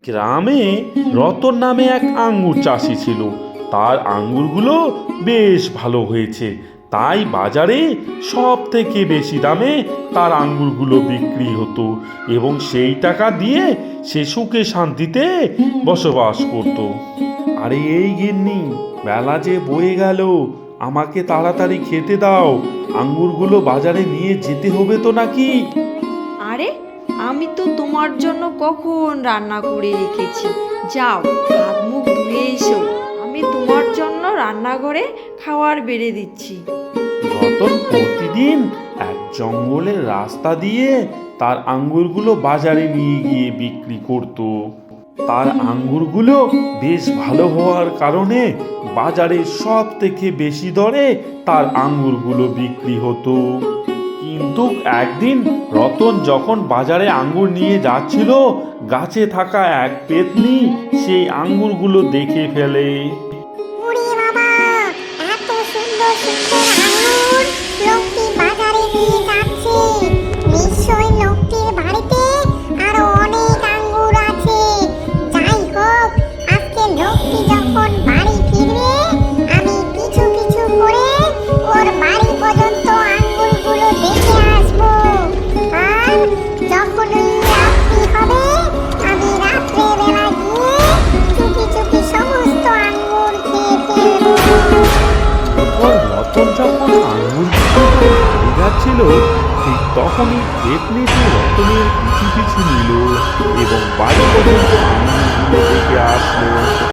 গ্রামে রতন নামে এক আঙ্গুর চাষি ছিল। তার আঙ্গুরগুলো বেশ ভালো হয়েছে, তাই বাজারে সব থেকে বেশি দামে তার আঙ্গুরগুলো বিক্রি হতো এবং সেই টাকা দিয়ে সে সুখে শান্তিতে বসবাস করত। আরে এই গিন্নি, বেলা যে বয়ে গেল, আমাকে তাড়াতাড়ি খেতে দাও। আঙ্গুরগুলো বাজারে নিয়ে যেতে হবে তো নাকি? আরে, আমি তো তোমার জন্য কখন রান্না করে রেখেছি। যাও, হাত মুখ ধুয়ে এসো, আমি তোমার জন্য রান্নাঘরে খাবার বেড়ে দিচ্ছি। রতন প্রতিদিন এক জঙ্গলের রাস্তা দিয়ে তার আঙ্গুরগুলো বাজারে নিয়ে গিয়ে বিক্রি করত। তার আঙ্গুরগুলো বেশ ভালো হওয়ার কারণে বাজারে সব থেকে বেশি দরে তার আঙ্গুরগুলো বিক্রি হতো। কিন্তু একদিন রতন যখন বাজারে আঙ্গুর নিয়ে যাচ্ছিল, গাছে থাকা এক পেত্নী সেই আঙ্গুরগুলো দেখে ফেলে। ওরে বাবা, এত সুন্দর সুন্দর আঙ্গুর লোকটি বাজারে নিয়ে যাচ্ছে। নিশ্চয়ই লোকটির বাড়িতে আরো অনেক আঙ্গুর আছে। যাই হোক, আজকে লোকটি যখন বাড়ি ফিরবে, আমি পিছু পিছু করে ওর বাড়ি পর্যন্ত আঙ্গুরগুলো দেখে আসবো। আর যখন ওই রাত্রি হবে, আমি রাত্রে বেলা গিয়ে চুপি চুপি সমস্ত আঙ্গুর খেয়ে ফেলবো। এরপর রতন যখন আঙ্গুর বিক্রি করে যাচ্ছিল, ঠিক তখনই পেতনিটি রতনের পিছু পিছু নিল এবং বাড়ি পর্যন্ত আঙ্গুরগুলো দেখে আসলো।